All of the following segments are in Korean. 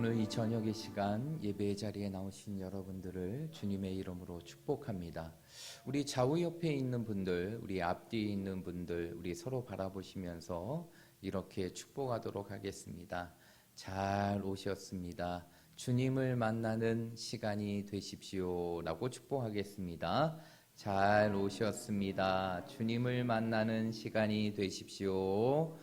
오늘 이 저녁의 시간 예배의 자리에 나오신 여러분들을 주님의 이름으로 축복합니다. 우리 좌우 옆에 있는 분들, 우리 앞뒤에 있는 분들, 우리 서로 바라보시면서 이렇게 축복하도록 하겠습니다. 잘 오셨습니다. 주님을 만나는 시간이 되십시오 라고 축복하겠습니다. 잘 오셨습니다. 주님을 만나는 시간이 되십시오.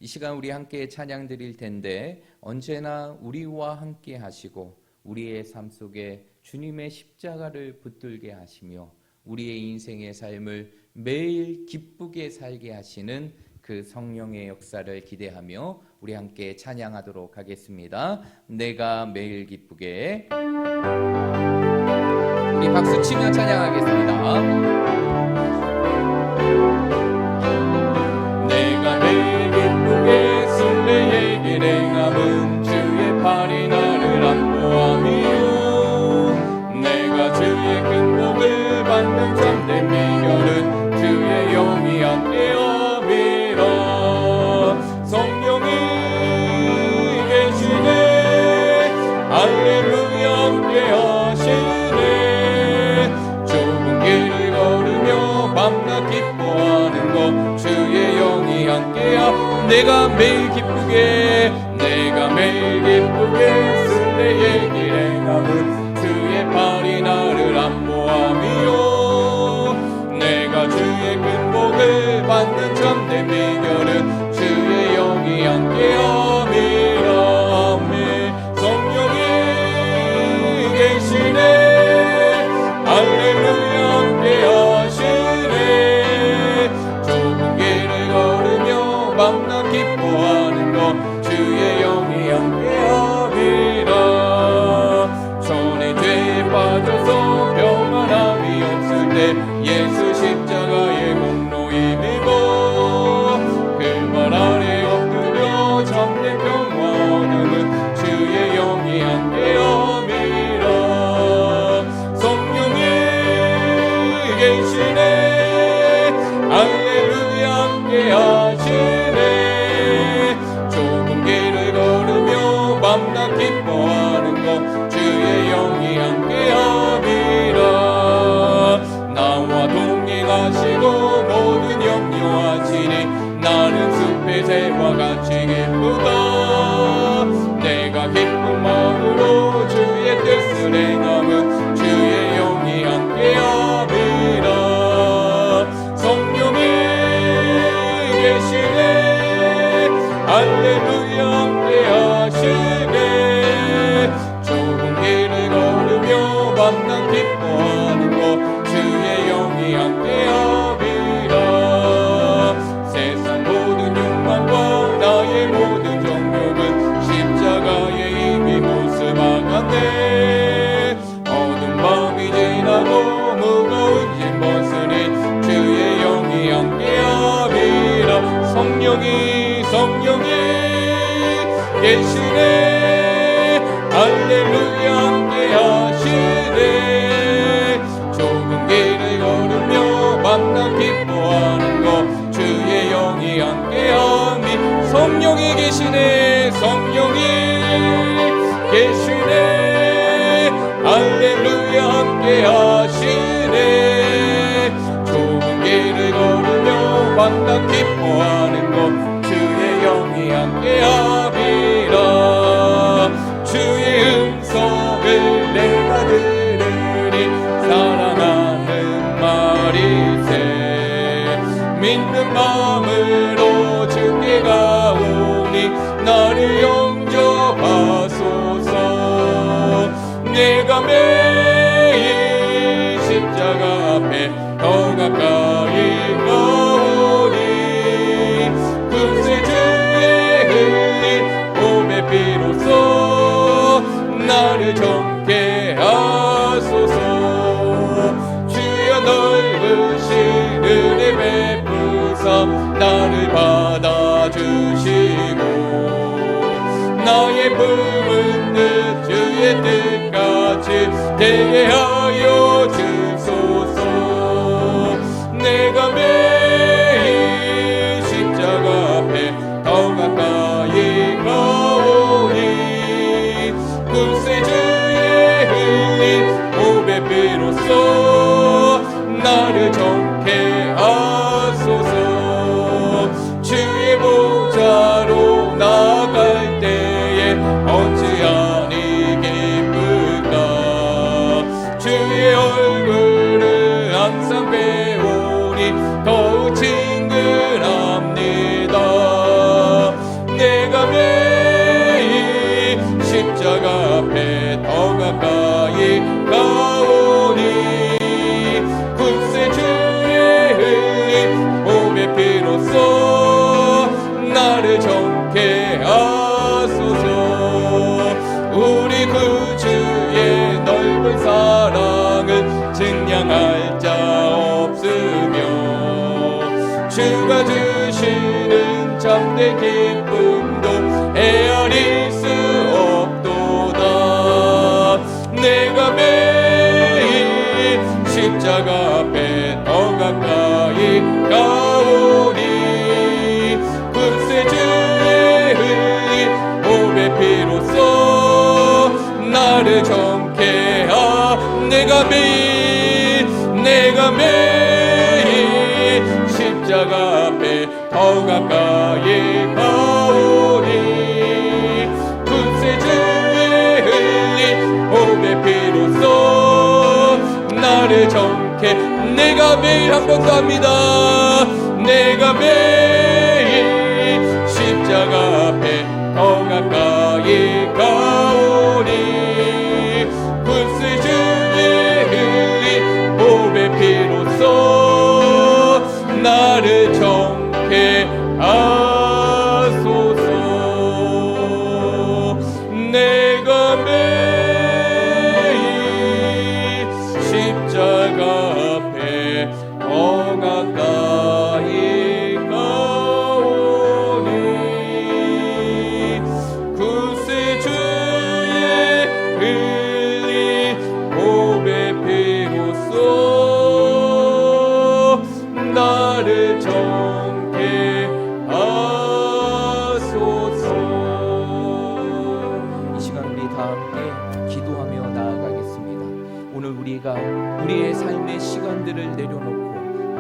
이 시간 우리 함께 찬양 드릴 텐데 언제나 우리와 함께 하시고 우리의 삶 속에 주님의 십자가를 붙들게 하시며 우리의 인생의 삶을 매일 기쁘게 살게 하시는 그 성령의 역사를 기대하며 우리 함께 찬양하도록 하겠습니다. 내가 매일 기쁘게. 우리 박수 치며 찬양하겠습니다. 내가 매일 기쁘게 순례의 길 행함은 주의 팔이 나를 안보함이요 내가 주의 큰 복을 받는 참된 비결은 주의 영이 함께함이라. 성령이 계시네 할렐루야 함께하시네. 좁은 길을 걸으며 밤낮 기뻐하는 것 주의 영이 함께하. 내가 매일 기쁘게 순례의 길 행함은 주의 팔이 나를 안보함이요 내가 주의 큰 복을 받는 참된 비결은 주의 영이 함께함이라. 성령이 계시네 할렐루야 함께하시네. 좁은 길을 걸으며 밤낮 기뻐하는 것 주의 영이 함께함이라. 전에 죄에 빠져서 평안함이 없을 때 예수 십자가의 공로 힘입어 그 말 아래 엎드려 참된 평화 얻음은 주의 영이 함께함이라. 성령이 계시네 할렐루야 함께하시네. 좁은 길을 걸으며 밤낮 기뻐하는 것 주의 영이 함께함이라. 나와 동행하시고 모든 염려하시니 나는 숲의 새와 같이 기쁘다. 내가 기쁜 마음으로 주의 뜻을 행함은 주의 영이 함께함이라. 성령이 계시네 할렐루야 함께하시네. 좁은 길을 걸으며 밤낮 기뻐하는 것 주의 영이 함께함이라. 세상 모든 욕망과 나의 모든 정욕은 십자가에 이미 모습하갔네. 어두운 밤이 지나고 무거운 짐 벗으니 주의 영이 함께함이라. 성령이 계시네 할렐루야 함께하시네. 좁은 길을 걸으며 밤낮 기뻐하는 것 주의 영이 함께함이. 성령이 계시네 할렐루야 함께하시네. 좁은 길을 걸으며 밤낮 기뻐하는 것 주의 영이 함께함이라. 주의 음성을 내가 들으니 사랑하는 말이세. 믿는 마음으로 주께 가오니 나를 영접하소서. 내가 매일 십자가 앞에 더 가까이 가오니 금세 주의 흘린 몸의 피로써 나를 정케 하소서. 주여 넓으신 은혜 베푸사 나를 받아주시고 나의 품은 듯 주의 뜻같이 대하여 주소서. 내가 매일 십자가 앞에 더 가까이 가오니 십자가 앞에 더 가까이 가오니 구세주의 흘린 몸의 피로써 나를 정케 하소서. 우리 구주의 넓은 사랑을 증량할 자 없으며 주가 주시는 참된 기쁨도 헤아릴 수 없도다. 내가 매일 십자가 앞에 더 가까이 가오니 구세주의 흘린 몸의 피로써 나를 정케 내가 매일 십자가 앞에 더 가까이 가오니 구세주의 흘린 몸의 피로써 나를 정케. 내가 매일 한 번 더 합니다. 내가 매일 십자가 앞에 더 가까이 가오니 구세주의 흘린 몸의 피로써 나를 정케 하소서. 내가 매일 십자가 앞에 더 가까이 가오니 구세주의 흘린 몸의 피로써 나를 정케 하소서. 이 시간 우리 다 함께 기도하며 나아가겠습니다. 오늘 우리가 우리의 삶의 시간들을 내려놓고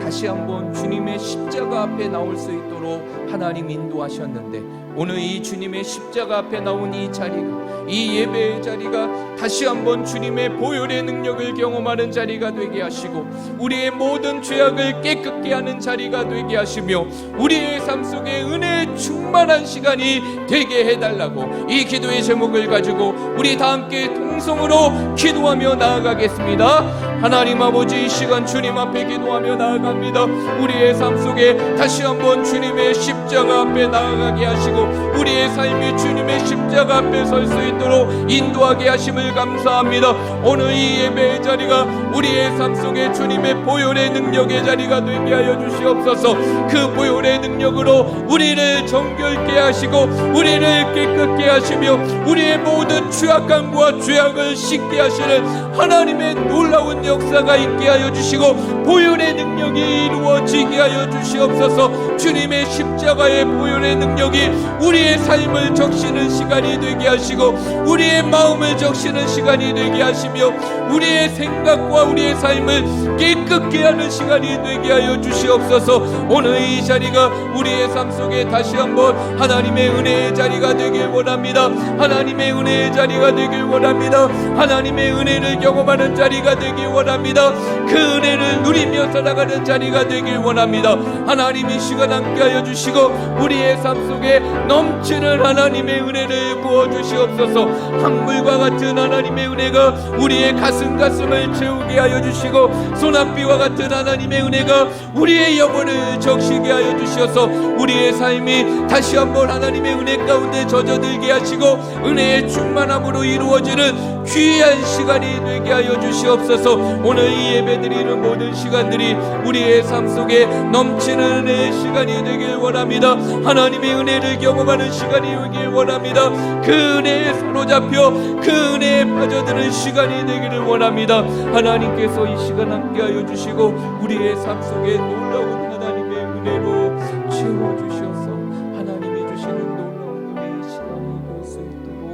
다시 한번 주님의 십자가 앞에 나올 수 있도록 하나님 인도하셨는데, 오늘 이 주님의 십자가 앞에 나온 이 자리가, 이 예배의 자리가 다시 한번 주님의 보혈의 능력을 경험하는 자리가 되게 하시고 우리의 모든 죄악을 깨끗게 하는 자리가 되게 하시며 우리의 삶 속에 은혜의 충만한 시간이 되게 해달라고 이 기도의 제목을 가지고 우리 다 함께 통성으로 기도하며 나아가겠습니다. 하나님 아버지, 이 시간 주님 앞에 기도하며 나아갑니다. 우리의 삶 속에 다시 한번 주님의 십자가 앞에 나아가게 하시고 우리의 삶이 주님의 십자가 앞에 설 수 있도록 인도하게 하심을 감사합니다. 오늘 이 예배의 자리가 우리의 삶 속에 주님의 보혈의 능력의 자리가 되게 하여 주시옵소서. 그 보혈의 능력으로 우리를 정결케 하시고 우리를 깨끗게 하시며 우리의 모든 죄악감과 죄악을 씻게 하시는 하나님의 놀라운 역사가 있게 하여 주시고 보혈의 능력이 이루어지게 하여 주시옵소서. 주님의 십자가의 보혈의 능력이 우리의 삶을 적시는 시간이 되게 하시고 우리의 마음을 적시는 시간이 되게 하시며 우리의 생각과 우리의 삶을 깨끗게 하는 시간이 되게 하여 주시옵소서. 오늘 이 자리가 우리의 삶 속에 다시 한번 하나님의 은혜의 자리가 되길 원합니다. 하나님의 은혜의 자리가 되길 원합니다. 하나님의 은혜를 경험하는 자리가 되길 원합니다. 그 은혜를 누리며 살아가는 자리가 되길 원합니다. 하나님 이 시간 함께하여 주시고 우리의 삶 속에 넘치는 하나님의 은혜를 부어주시옵소서. 한물과 같은 하나님의 은혜가 우리의 가슴을 채우게 하여 주시고 소낙비와 같은 하나님의 은혜가 우리의 영혼을 적시게 하여 주셔서 우리의 삶이 다시 한번 하나님의 은혜 가운데 젖어들게 하시고 은혜의 충만함으로 이루어지는 귀한 시간이 되게 하여 주시옵소서. 오늘 이 예배드리는 모든 시간들이 우리의 삶 속에 넘치는 은혜의 시간이 되길 원합니다. 하나님의 은혜를 경험하는 시간이 되길 원합니다. 그 은혜에 사로잡혀 그 은혜에 빠져드는 시간이 되기를 원합니다. 하나님께서 이 시간 함께하여 주시고 우리의 삶 속에 놀라운 하나님의 은혜로 채워주셔서 하나님이 주시는 놀라운 은혜의 시간이 될 수 있도록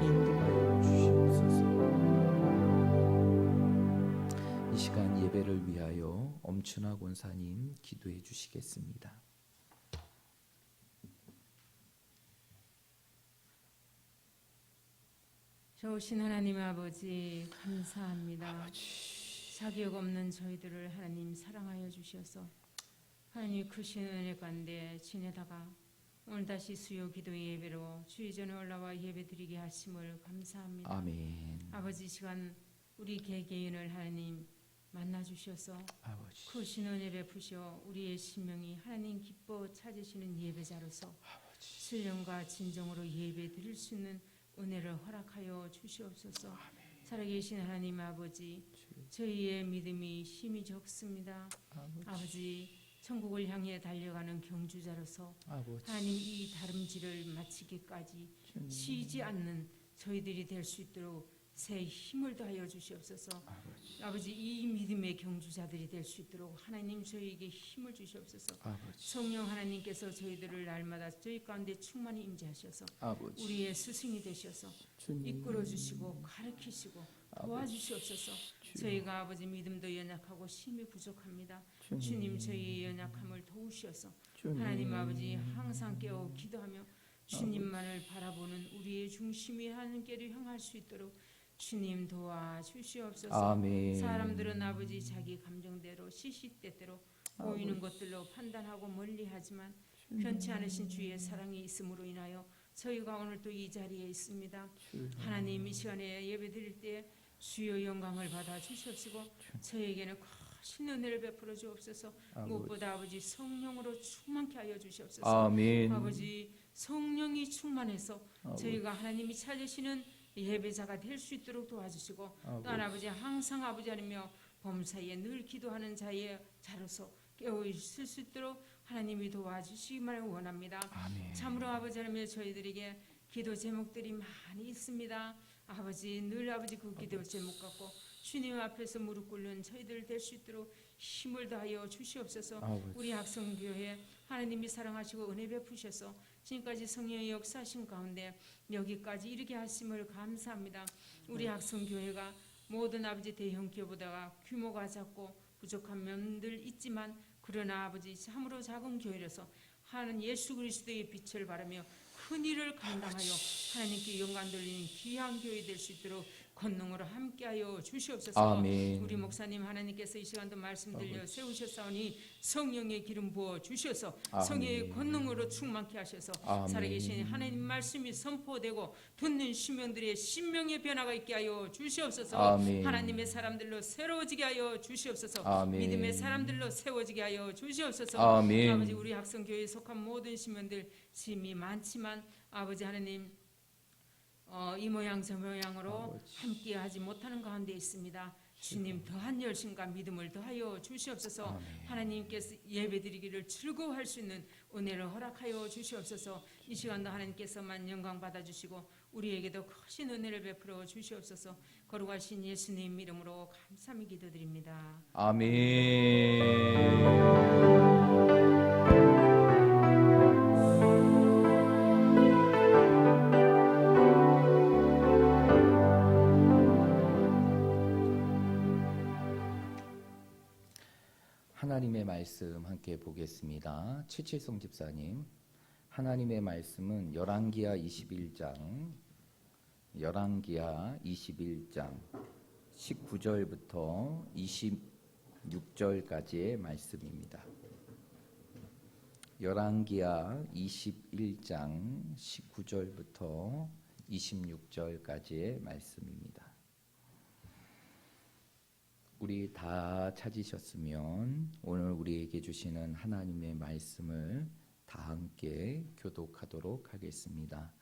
인도하여 주시옵소서. 이 시간 예배를 위하여 엄춘하 권사님 기도해 주시겠습니다. 좋으신 하나님 아버지 감사합니다. 자격 없는 저희들을 하나님 사랑하여 주셔서 하나님 크신 은혜 가운데 지내다가 오늘 다시 수요 기도 예배로 주의 전에 올라와 예배 드리게 하심을 감사합니다. 아멘. 아버지, 이 시간 우리 개개인을 하나님 만나 주셔서 아버지. 크신 은혜 베푸셔 우리의 심령이 하나님 기뻐 찾으시는 예배자로서 신령과 진정으로 예배 드릴 수 있는 은혜를 허락하여 주시옵소서. 살아계신 하나님 아버지, 저희의 믿음이 힘이 적습니다. 아버지, 천국을 향해 달려가는 경주자로서 아버지. 하나님 이 다름질을 마치기까지 쉬지 않는 저희들이 될 수 있도록 새 힘을 더하여 주시옵소서. 아버지, 이 믿음의 경주자들이 될 수 있도록 하나님 저희에게 힘을 주시옵소서. 아버지. 성령 하나님께서 저희들을 날마다 저희 가운데 충만히 임재하셔서 아버지. 우리의 스승이 되셔서 주님. 이끌어 주시고 가르치시고 도와주시옵소서. 저희가 아버지 믿음도 연약하고 힘이 부족합니다. 주님, 저희의 연약함을 도우셔서 하나님 아버지 항상 깨어 기도하며 주님만을 바라보는 우리의 중심이 하나님께로 향할 수 있도록 주님 도와주시옵소서. 아멘. 사람들은 아버지 자기 감정대로 시시때때로 보이는 것들로 판단하고 멀리하지만 편치 않으신 주의 사랑이 있음으로 인하여 저희가 오늘 또 이 자리에 있습니다. 하나님, 이 시간에 예배드릴 때 주여 영광을 받아 주시옵시고 저에게는 크신 은혜를 베풀어 주옵소서. 무엇보다 아버지 성령으로 충만케 하여 주시옵소서. 아멘. 아버지, 성령이 충만해서 저희가 하나님이 찾으시는 예배자가 될 수 있도록 도와주시고 또한 아버지 항상 아버지 하나며 범사에 늘 기도하는 자로서 깨어 있을 수 있도록 하나님이 도와주시기만을 원합니다. 아멘. 참으로 아버지 하나며 저희들에게 기도 제목들이 많이 있습니다. 아버지, 늘 아버지 그 기도 제목 갖고 주님 앞에서 무릎 꿇는 저희들 될 수 있도록 힘을 다하여 주시옵소서. 우리 학성교회 하나님이 사랑하시고 은혜 베푸셔서 지금까지 성령의 역사하신 가운데 여기까지 이르게 하심을 감사합니다. 우리 학성교회가 모든 아버지 대형 교회보다 규모가 작고 부족한 면들 있지만 그러나 아버지 참으로 작은 교회라서 하는 예수 그리스도의 빛을 바라며 큰 일을 감당하여 하나님께 영광 돌리는 귀한 교회 될 수 있도록 권능으로 함께하여 주시옵소서. 아멘. 우리 목사님 하나님께서 이 시간도 말씀 들려 세우셨사오니 성령의 기름 부어 주셔서 성령의 권능으로 충만케 하셔서 살아계신 하나님 말씀이 선포되고 듣는 시민들의 심령의 변화가 있게 하여 주시옵소서. 아멘. 하나님의 사람들로 새로워지게 하여 주시옵소서. 아멘. 믿음의 사람들로 세워지게 하여 주시옵소서. 아멘. 아버지, 우리 학성교회에 속한 모든 시민들 짐이 많지만 아버지 하나님 이 모양 저 모양으로 함께하지 못하는 가운데 있습니다. 주님, 더한 열심과 믿음을 더하여 주시옵소서. 아멘. 하나님께서 예배드리기를 즐거워할 수 있는 은혜를 허락하여 주시옵소서. 이 시간도 하나님께서만 영광 받아주시고 우리에게도 크신 은혜를 베풀어 주시옵소서. 거룩하신 예수님 이름으로 감사히 기도드립니다. 아멘. 하나님의 말씀 함께 보겠습니다. 최칠성 집사님, 하나님의 말씀은 열왕기하 21장 19절부터 26절까지의 말씀입니다. 열왕기하 21장 19절부터 26절까지의 말씀입니다. 우리 다 찾으셨으면 오늘 우리에게 주시는 하나님의 말씀을 다 함께 교독하도록 하겠습니다.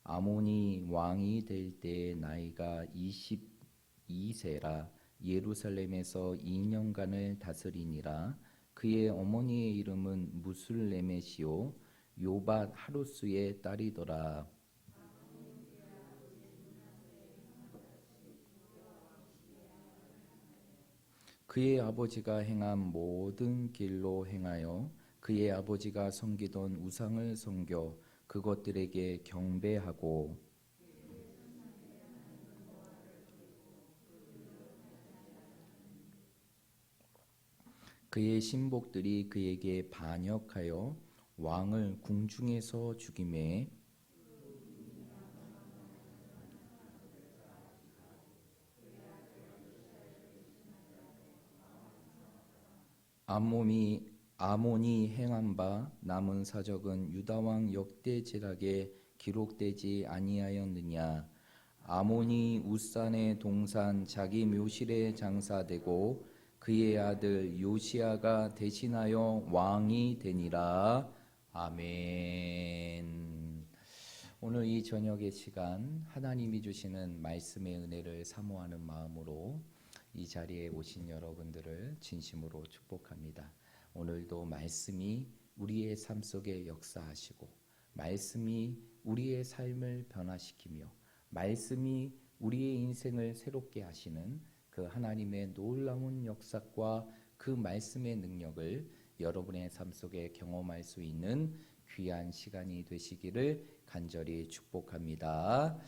아몬이 왕이 될 때 나이가 22세라 예루살렘에서 2년간을 다스리니라. 그의 어머니의 이름은 무술레메시오 요밧 하루스의 딸이더라. 그의 아버지가 행한 모든 길로 행하여 그의 아버지가 섬기던 우상을 섬겨 그것들에게 경배하고 그의 신복들이 그에게 반역하여 왕을 궁중에서 죽이매 아몬이 행한 바 남은 사적은 유다 왕 역대지락에 기록되지 아니하였느냐. 아몬이 우산의 동산 자기 묘실에 장사되고 그의 아들 요시야가 대신하여 왕이 되니라. 아멘. 오늘 이 저녁의 시간 하나님이 주시는 말씀의 은혜를 사모하는 마음으로 이 자리에 오신 여러분들을 진심으로 축복합니다. 오늘도 말씀이 우리의 삶 속에 역사하시고 말씀이 우리의 삶을 변화시키며 말씀이 우리의 인생을 새롭게 하시는 그 하나님의 놀라운 역사과 그 말씀의 능력을 여러분의 삶 속에 경험할 수 있는 귀한 시간이 되시기를 간절히 축복합니다.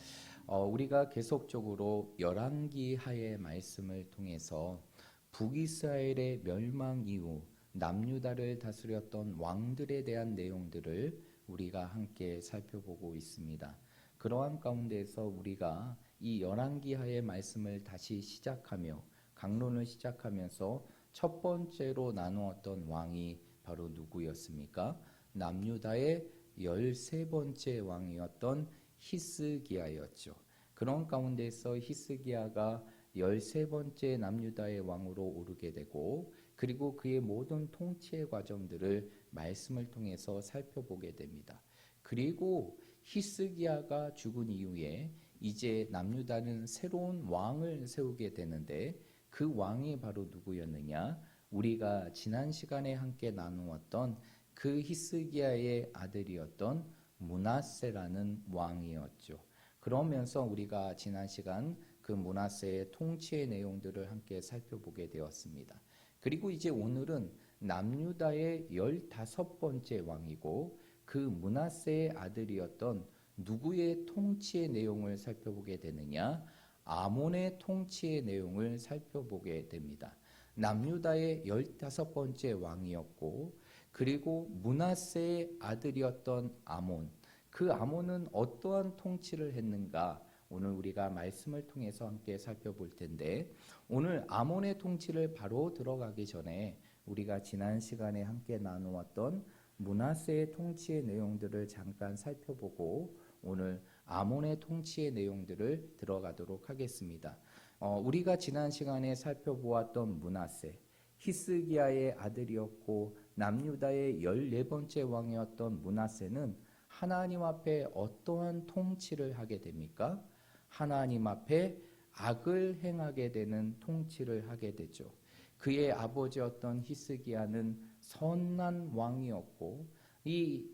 우리가 계속적으로 열왕기하의 말씀을 통해서 북이스라엘의 멸망 이후 남유다를 다스렸던 왕들에 대한 내용들을 우리가 함께 살펴보고 있습니다. 그러한 가운데에서 우리가 이 열왕기하의 말씀을 다시 시작하며 강론을 시작하면서 첫 번째로 나누었던 왕이 바로 누구였습니까? 남유다의 13번째 왕이었던 히스기야였죠. 그런 가운데서 히스기야가 13번째 남유다의 왕으로 오르게 되고 그리고 그의 모든 통치의 과정들을 말씀을 통해서 살펴보게 됩니다. 그리고 히스기야가 죽은 이후에 이제 남유다는 새로운 왕을 세우게 되는데 그 왕이 바로 누구였느냐? 우리가 지난 시간에 함께 나누었던 그 히스기야의 아들이었던 므낫세라는 왕이었죠. 그러면서 우리가 지난 시간 그 므낫세의 통치의 내용들을 함께 살펴보게 되었습니다. 그리고 이제 오늘은 남유다의 15번째 왕이고 그 므낫세의 아들이었던 누구의 통치의 내용을 살펴보게 되느냐? 아몬의 통치의 내용을 살펴보게 됩니다. 남유다의 15번째 왕이었고 그리고 므낫세의 아들이었던 아몬, 그 아몬은 어떠한 통치를 했는가? 오늘 우리가 말씀을 통해서 함께 살펴볼 텐데 오늘 아몬의 통치를 바로 들어가기 전에 우리가 지난 시간에 함께 나누었던 므낫세의 통치의 내용들을 잠깐 살펴보고 오늘 아몬의 통치의 내용들을 들어가도록 하겠습니다. 우리가 지난 시간에 살펴보았던 므낫세, 히스기야의 아들이었고 남유다의 14번째 왕이었던 므낫세는 하나님 앞에 어떠한 통치를 하게 됩니까? 하나님 앞에 악을 행하게 되는 통치를 하게 되죠. 그의 아버지였던 히스기야는 선한 왕이었고 이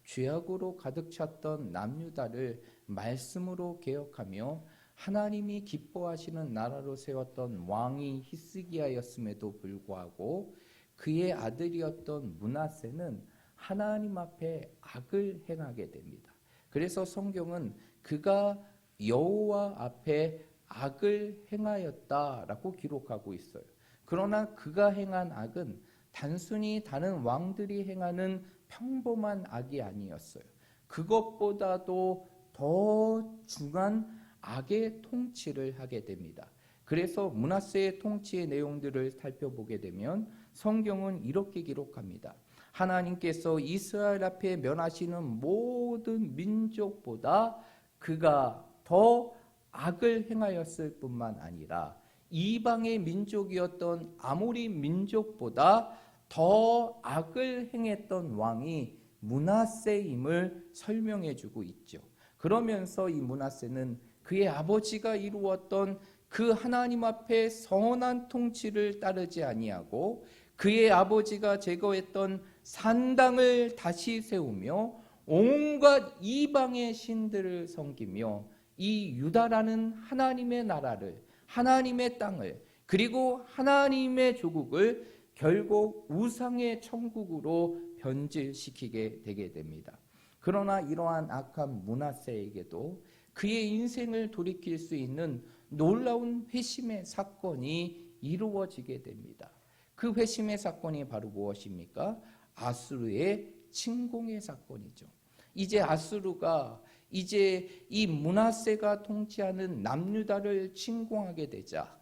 죄악으로 가득 찼던 남유다를 말씀으로 개혁하며 하나님이 기뻐하시는 나라로 세웠던 왕이 히스기야였음에도 불구하고 그의 아들이었던 므낫세는 하나님 앞에 악을 행하게 됩니다. 그래서 성경은 그가 여호와 앞에 악을 행하였다라고 기록하고 있어요. 그러나 그가 행한 악은 단순히 다른 왕들이 행하는 평범한 악이 아니었어요. 그것보다도 더 중한 악의 통치를 하게 됩니다. 그래서 므낫세의 통치의 내용들을 살펴보게 되면 성경은 이렇게 기록합니다. 하나님께서 이스라엘 앞에 면하시는 모든 민족보다 그가 더 악을 행하였을 뿐만 아니라 이방의 민족이었던 아모리 민족보다 더 악을 행했던 왕이 므낫세임을 설명해 주고 있죠. 그러면서 이 므낫세는 그의 아버지가 이루었던 그 하나님 앞에 선한 통치를 따르지 아니하고 그의 아버지가 제거했던 산당을 다시 세우며 온갖 이방의 신들을 섬기며 이 유다라는 하나님의 나라를, 하나님의 땅을, 그리고 하나님의 조국을 결국 우상의 천국으로 변질시키게 되게 됩니다. 그러나 이러한 악한 므낫세에게도 그의 인생을 돌이킬 수 있는 놀라운 회심의 사건이 이루어지게 됩니다. 그 회심의 사건이 바로 무엇입니까? 아수르의 침공의 사건이죠. 이제 아수르가 이제 이 므낫세가 통치하는 남유다를 침공하게 되자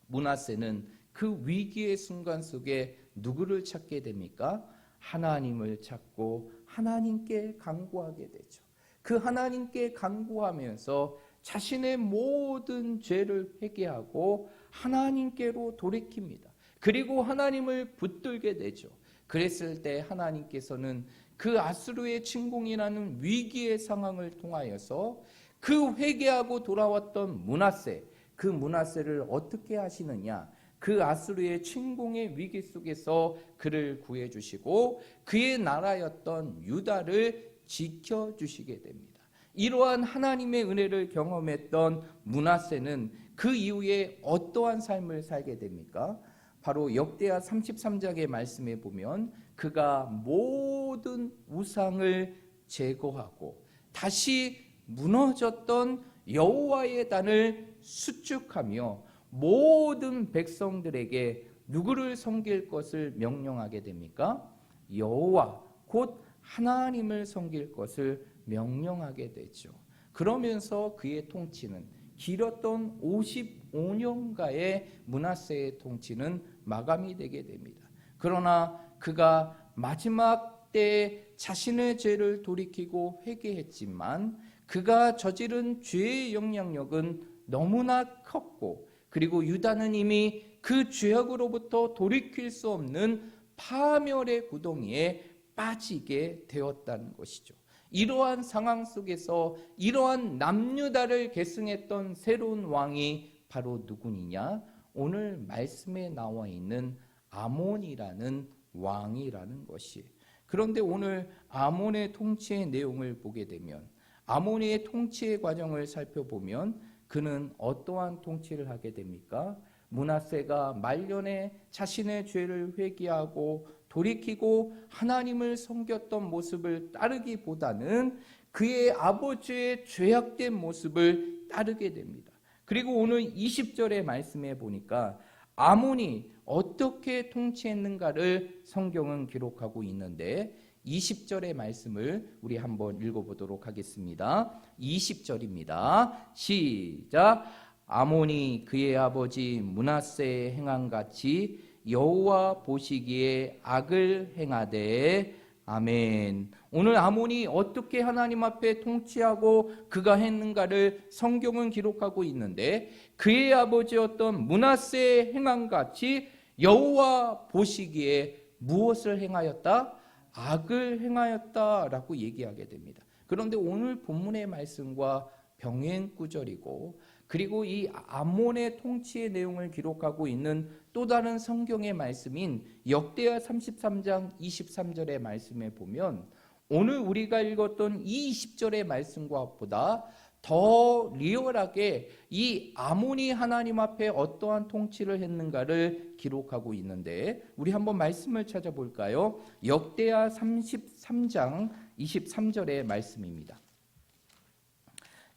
므낫세는 그 위기의 순간 속에 누구를 찾게 됩니까? 하나님을 찾고 하나님께 간구하게 되죠. 그 하나님께 간구하면서 자신의 모든 죄를 회개하고 하나님께로 돌이킵니다. 그리고 하나님을 붙들게 되죠. 그랬을 때 하나님께서는 그 아수르의 침공이라는 위기의 상황을 통하여서 그 회개하고 돌아왔던 므낫세, 그 므낫세를 어떻게 하시느냐? 그 아수르의 침공의 위기 속에서 그를 구해주시고 그의 나라였던 유다를 지켜주시게 됩니다. 이러한 하나님의 은혜를 경험했던 므낫세는 그 이후에 어떠한 삶을 살게 됩니까? 바로 역대하 33장의 말씀에 보면 그가 모든 우상을 제거하고 다시 무너졌던 여호와의 단을 수축하며 모든 백성들에게 누구를 섬길 것을 명령하게 됩니까? 여호와 곧 하나님을 섬길 것을 명령하게 되죠. 그러면서 그의 통치는 길었던 55년가의 므낫세의 통치는 마감이 되게 됩니다. 그러나 그가 마지막 때에 자신의 죄를 돌이키고 회개했지만 그가 저지른 죄의 영향력은 너무나 컸고 그리고 유다는 이미 그 죄악으로부터 돌이킬 수 없는 파멸의 구덩이에 빠지게 되었다는 것이죠. 이러한 상황 속에서 이러한 남유다를 계승했던 새로운 왕이 바로 누구냐? 오늘 말씀에 나와 있는 아몬이라는 왕이라는 것이. 그런데 오늘 아몬의 통치의 내용을 보게 되면 아몬의 통치의 과정을 살펴보면 그는 어떠한 통치를 하게 됩니까? 므낫세가 말년에 자신의 죄를 회개하고 돌이키고 하나님을 섬겼던 모습을 따르기보다는 그의 아버지의 죄악된 모습을 따르게 됩니다. 그리고 오늘 20절의 말씀에 보니까 아몬이 어떻게 통치했는가를 성경은 기록하고 있는데 20절의 말씀을 우리 한번 읽어보도록 하겠습니다. 20절입니다. 시작. 아몬이 그의 아버지 므낫세의 행함같이 여호와 보시기에 악을 행하되 아멘. 오늘 아몬이 어떻게 하나님 앞에 통치하고 그가 했는가를 성경은 기록하고 있는데 그의 아버지였던 므낫세의 행함같이 여호와 보시기에 무엇을 행하였다? 악을 행하였다라고 얘기하게 됩니다. 그런데 오늘 본문의 말씀과 병행 구절이고 그리고 이 아몬의 통치의 내용을 기록하고 있는 또 다른 성경의 말씀인 역대하 33장 23절의 말씀에 보면 오늘 우리가 읽었던 이 20절의 말씀과 보다 더 리얼하게 이 아몬이 하나님 앞에 어떠한 통치를 했는가를 기록하고 있는데 우리 한번 말씀을 찾아볼까요? 역대하 33장 23절의 말씀입니다.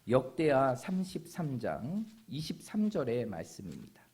역대하 33장 23절의 말씀입니다.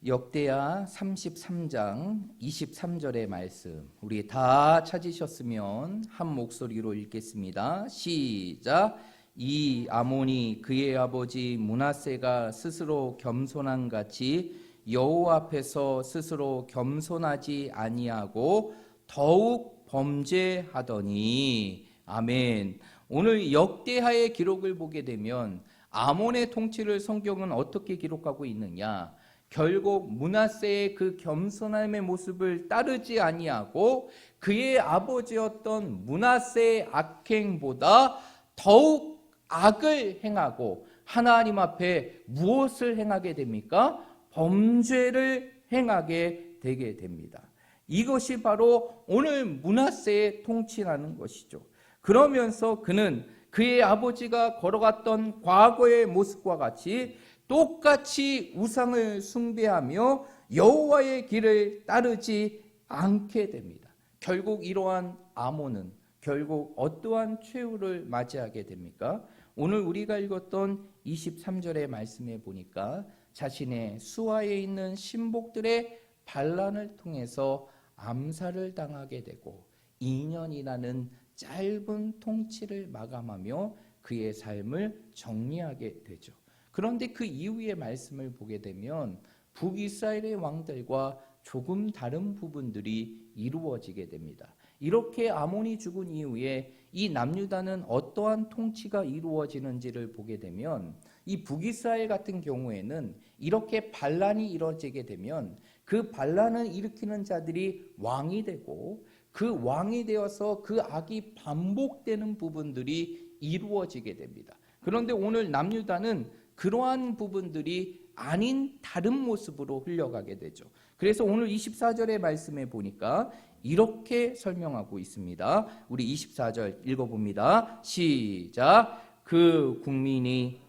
역대하 33장 23절의 말씀 우리 다 찾으셨으면 한 목소리로 읽겠습니다. 시작. 이 아몬이 그의 아버지 므낫세가 스스로 겸손한 같이 여호와 앞에서 스스로 겸손하지 아니하고 더욱 범죄하더니 아멘. 오늘 역대하의 기록을 보게 되면 아몬의 통치를 성경은 어떻게 기록하고 있느냐? 결국 므낫세의 그 겸손함의 모습을 따르지 아니하고 그의 아버지였던 므낫세의 악행보다 더욱 악을 행하고 하나님 앞에 무엇을 행하게 됩니까? 범죄를 행하게 되게 됩니다. 이것이 바로 오늘 므낫세의 통치라는 것이죠. 그러면서 그는 그의 아버지가 걸어갔던 과거의 모습과 같이 똑같이 우상을 숭배하며 여호와의 길을 따르지 않게 됩니다. 결국 이러한 아몬은 결국 어떠한 최후를 맞이하게 됩니까? 오늘 우리가 읽었던 23절의 말씀에 보니까 자신의 수하에 있는 신복들의 반란을 통해서 암살을 당하게 되고 2년이라는 짧은 통치를 마감하며 그의 삶을 정리하게 되죠. 그런데 그 이후의 말씀을 보게 되면 북이스라엘의 왕들과 조금 다른 부분들이 이루어지게 됩니다. 이렇게 아몬이 죽은 이후에 이 남유다는 어떠한 통치가 이루어지는지를 보게 되면 이 북이스라엘 같은 경우에는 이렇게 반란이 이루어지게 되면 그 반란을 일으키는 자들이 왕이 되고 그 왕이 되어서 그 악이 반복되는 부분들이 이루어지게 됩니다. 그런데 오늘 남유다는 그러한 부분들이 아닌 다른 모습으로 흘러가게 되죠. 그래서 오늘 24절의 말씀에 보니까 이렇게 설명하고 있습니다. 우리 24절 읽어봅니다. 시작. 그 국민이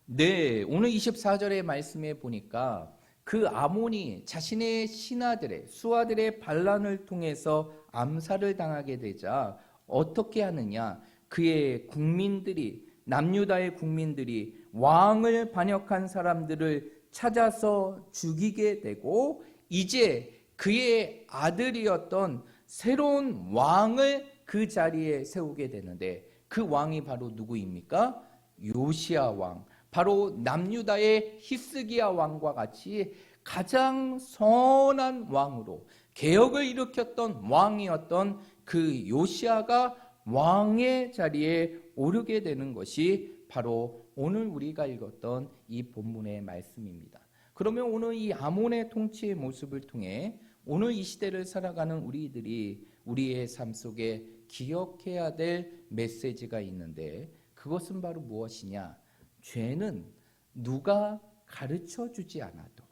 네, 오늘 24절의 말씀에 보니까 그 아몬이 자신의 신하들의 수하들의 반란을 통해서 암살을 당하게 되자 어떻게 하느냐? 그의 국민들이 남유다의 국민들이 왕을 반역한 사람들을 찾아서 죽이게 되고 이제 그의 아들이었던 새로운 왕을 그 자리에 세우게 되는데 그 왕이 바로 누구입니까? 요시야 왕. 바로 남유다의 히스기야 왕과 같이 가장 선한 왕으로 개혁을 일으켰던 왕이었던 그 요시야가 왕의 자리에 오르게 되는 것이 바로 오늘 우리가 읽었던 이 본문의 말씀입니다. 그러면 오늘 이 아몬의 통치의 모습을 통해 오늘 이 시대를 살아가는 우리들이 우리의 삶 속에 기억해야 될 메시지가 있는데 그것은 바로 무엇이냐? 죄는 누가 가르쳐 주지 않아도,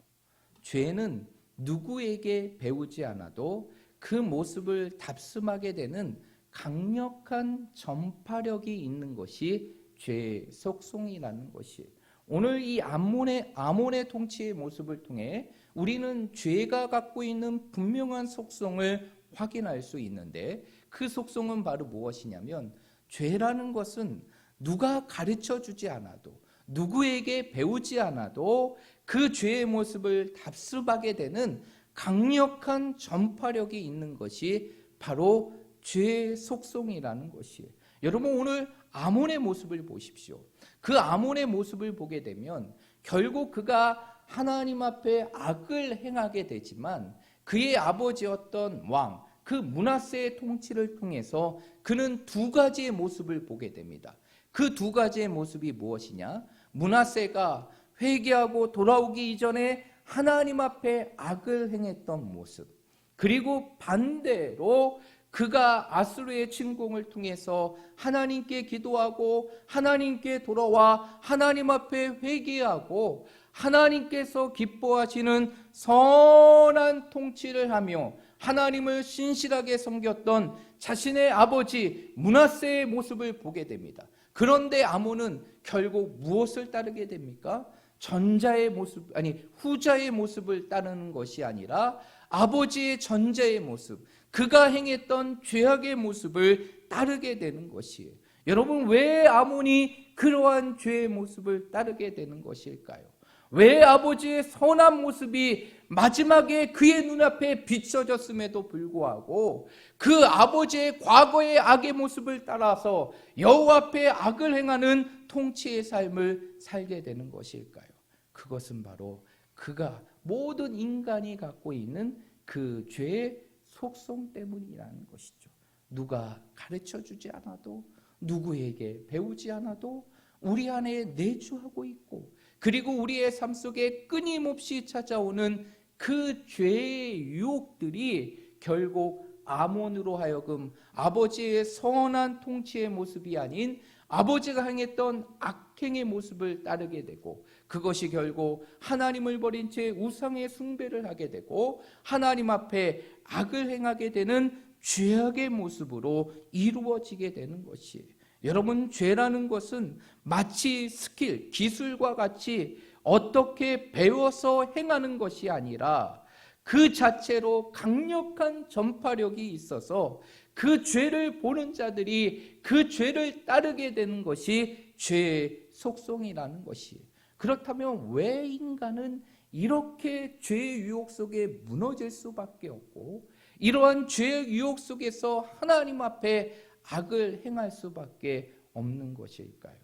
죄는 누구에게 배우지 않아도 그 모습을 답습하게 되는 강력한 전파력이 있는 것이 죄의 속성이라는 것이 오늘 이 아몬의 통치의 모습을 통해 우리는 죄가 갖고 있는 분명한 속성을 확인할 수 있는데 그 속성은 바로 무엇이냐면 죄라는 것은 누가 가르쳐 주지 않아도 누구에게 배우지 않아도 그 죄의 모습을 답습하게 되는 강력한 전파력이 있는 것이 바로 죄의 속성이라는 것이에요. 여러분 오늘 아몬의 모습을 보십시오. 그 아몬의 모습을 보게 되면 결국 그가 하나님 앞에 악을 행하게 되지만 그의 아버지였던 왕, 그 므낫세의 통치를 통해서 그는 두 가지의 모습을 보게 됩니다. 그 두 가지의 모습이 무엇이냐? 므낫세가 회개하고 돌아오기 이전에 하나님 앞에 악을 행했던 모습, 그리고 반대로 그가 아수르의 침공을 통해서 하나님께 기도하고 하나님께 돌아와 하나님 앞에 회개하고 하나님께서 기뻐하시는 선한 통치를 하며 하나님을 신실하게 섬겼던 자신의 아버지 므낫세의 모습을 보게 됩니다. 그런데 아몬은 결국 무엇을 따르게 됩니까? 전자의 모습, 후자의 모습을 따르는 것이 아니라 아버지의 전자의 모습, 그가 행했던 죄악의 모습을 따르게 되는 것이에요. 여러분 왜 아몬이 그러한 죄의 모습을 따르게 되는 것일까요? 왜 아버지의 선한 모습이 마지막에 그의 눈앞에 비춰졌음에도 불구하고 그 아버지의 과거의 악의 모습을 따라서 여호와 앞에 악을 행하는 통치의 삶을 살게 되는 것일까요? 그것은 바로 그가 모든 인간이 갖고 있는 그 죄의 속성 때문이라는 것이죠. 누가 가르쳐주지 않아도 누구에게 배우지 않아도 우리 안에 내주하고 있고 그리고 우리의 삶 속에 끊임없이 찾아오는 그 죄의 유혹들이 결국 아몬으로 하여금 아버지의 선한 통치의 모습이 아닌 아버지가 행했던 악행의 모습을 따르게 되고 그것이 결국 하나님을 버린 채 우상의 숭배를 하게 되고 하나님 앞에 악을 행하게 되는 죄악의 모습으로 이루어지게 되는 것이에요. 여러분 죄라는 것은 마치 스킬, 기술과 같이 어떻게 배워서 행하는 것이 아니라 그 자체로 강력한 전파력이 있어서 그 죄를 보는 자들이 그 죄를 따르게 되는 것이 죄의 속성이라는 것이에요. 그렇다면 왜 인간은 이렇게 죄의 유혹 속에 무너질 수밖에 없고 이러한 죄의 유혹 속에서 하나님 앞에 악을 행할 수밖에 없는 것일까요?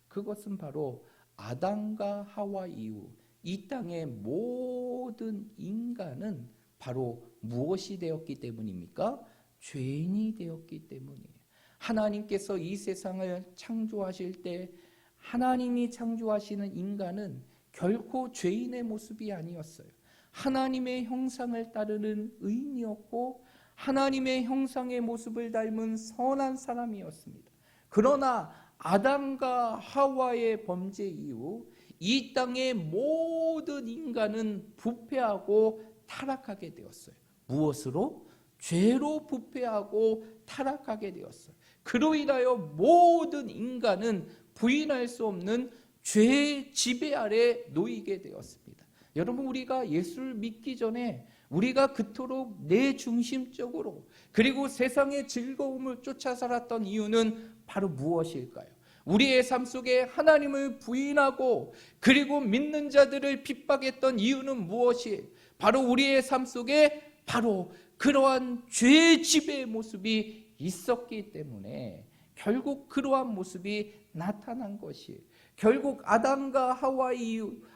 그것은 바로 아담과 하와 이후 이 땅의 모든 인간은 바로 무엇이 되었기 때문입니까? 죄인이 되었기 때문이에요. 하나님께서 이 세상을 창조하실 때 하나님이 창조하시는 인간은 결코 죄인의 모습이 아니었어요. 하나님의 형상을 따르는 의인이었고 하나님의 형상의 모습을 닮은 선한 사람이었습니다. 그러나 아담과 하와의 범죄 이후 이 땅의 모든 인간은 부패하고 타락하게 되었어요. 무엇으로? 죄로 부패하고 타락하게 되었어요. 그로 인하여 모든 인간은 부인할 수 없는 죄의 지배 아래 놓이게 되었습니다. 여러분, 우리가 예수를 믿기 전에 우리가 그토록 내 중심적으로 그리고 세상의 즐거움을 쫓아 살았던 이유는 바로 무엇일까요? 우리의 삶 속에 하나님을 부인하고 그리고 믿는 자들을 핍박했던 이유는 무엇이에요? 바로 우리의 삶 속에 바로 그러한 죄의 지배의 모습이 있었기 때문에 결국 그러한 모습이 나타난 것이에요. 결국 아담과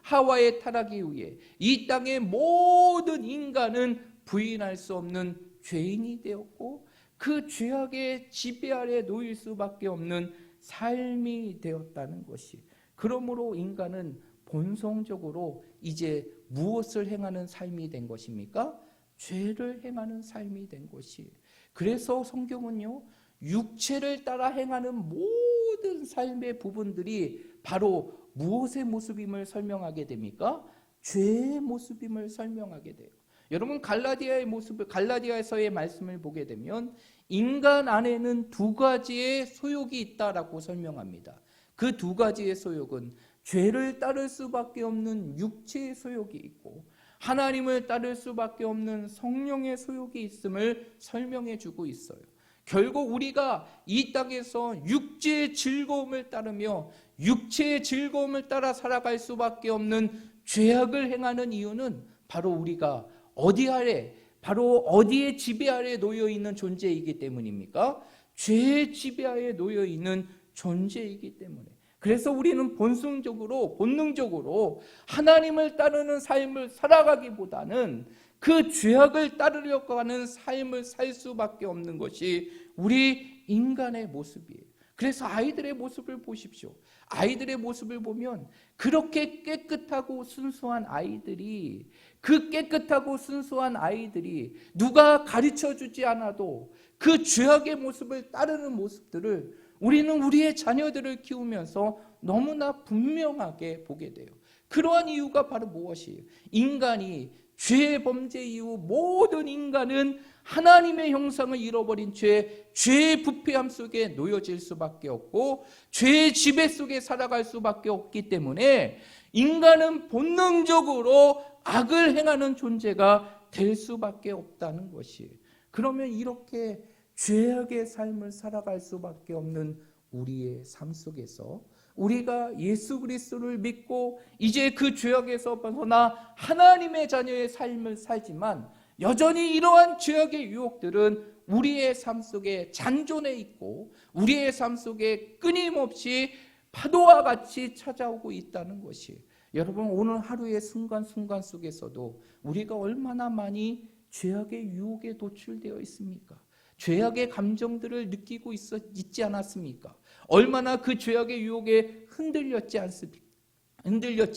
하와의 타락 이후에 이 땅의 모든 인간은 부인할 수 없는 죄인이 되었고 그 죄악의 지배 아래 놓일 수밖에 없는 삶이 되었다는 것이, 그러므로 인간은 본성적으로 이제 무엇을 행하는 삶이 된 것입니까? 죄를 행하는 삶이 된 것이. 그래서 성경은요, 육체를 따라 행하는 모든 삶의 부분들이 바로 무엇의 모습임을 설명하게 됩니까? 죄의 모습임을 설명하게 돼요. 여러분, 갈라디아에서의 말씀을 보게 되면 인간 안에는 두 가지의 소욕이 있다라고 설명합니다. 그 두 가지의 소욕은 죄를 따를 수밖에 없는 육체의 소욕이 있고 하나님을 따를 수밖에 없는 성령의 소욕이 있음을 설명해 주고 있어요. 결국 우리가 이 땅에서 육체의 즐거움을 따르며 육체의 즐거움을 따라 살아갈 수밖에 없는 죄악을 행하는 이유는 바로 우리가 어디 아래, 바로 어디의 지배 아래 놓여 있는 존재이기 때문입니까? 죄의 지배하에 놓여 있는 존재이기 때문에. 그래서 우리는 본능적으로 하나님을 따르는 삶을 살아가기보다는 그 죄악을 따르려고 하는 삶을 살 수밖에 없는 것이 우리 인간의 모습이에요. 그래서 아이들의 모습을 보십시오. 아이들의 모습을 보면 그렇게 깨끗하고 순수한 아이들이, 그 깨끗하고 순수한 아이들이 누가 가르쳐주지 않아도 그 죄악의 모습을 따르는 모습들을 우리는 우리의 자녀들을 키우면서 너무나 분명하게 보게 돼요. 그러한 이유가 바로 무엇이에요? 인간이 죄의 범죄 이후 모든 인간은 하나님의 형상을 잃어버린 죄의 부패함 속에 놓여질 수밖에 없고 죄의 지배 속에 살아갈 수밖에 없기 때문에 인간은 본능적으로 악을 행하는 존재가 될 수밖에 없다는 것이에요. 그러면 이렇게 죄악의 삶을 살아갈 수밖에 없는 우리의 삶 속에서 우리가 예수 그리스도를 믿고 이제 그 죄악에서 벗어나 하나님의 자녀의 삶을 살지만 여전히 이러한 죄악의 유혹들은 우리의 삶 속에 잔존해 있고 우리의 삶 속에 끊임없이 파도와 같이 찾아오고 있다는 것이, 여러분, 오늘 하루의 순간순간 속에서도 우리가 얼마나 많이 죄악의 유혹에 노출되어 있습니까? 죄악의 감정들을 느끼고 있지 않았습니까? 얼마나 그 죄악의 유혹에 흔들렸지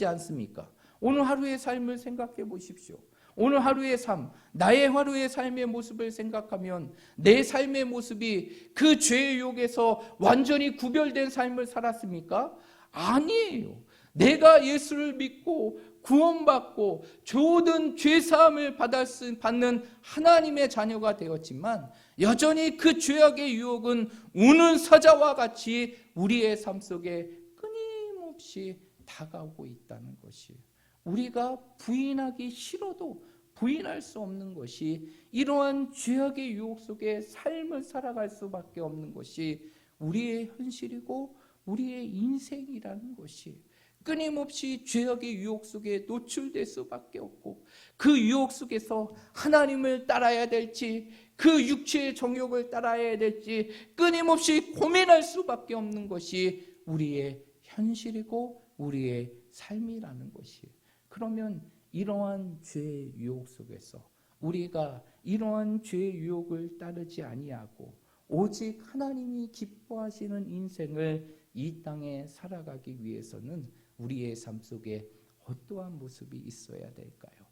않습니까? 오늘 하루의 삶을 생각해 보십시오. 오늘 하루의 삶, 나의 하루의 삶의 모습을 생각하면 내 삶의 모습이 그 죄의 유혹에서 완전히 구별된 삶을 살았습니까? 아니에요. 내가 예수를 믿고 구원받고 모든 죄사함을 받는 하나님의 자녀가 되었지만 여전히 그 죄악의 유혹은 우는 사자와 같이 우리의 삶 속에 끊임없이 다가오고 있다는 것이, 우리가 부인하기 싫어도 부인할 수 없는 것이 이러한 죄악의 유혹 속에 삶을 살아갈 수밖에 없는 것이 우리의 현실이고 우리의 인생이라는 것이, 끊임없이 죄악의 유혹 속에 노출될 수밖에 없고, 그 유혹 속에서 하나님을 따라야 될지 그 육체의 정욕을 따라야 될지 끊임없이 고민할 수밖에 없는 것이 우리의 현실이고 우리의 삶이라는 것이에요. 그러면 이러한 죄의 유혹 속에서 우리가 이러한 죄의 유혹을 따르지 아니하고 오직 하나님이 기뻐하시는 인생을 이 땅에 살아가기 위해서는 우리의 삶 속에 어떠한 모습이 있어야 될까요?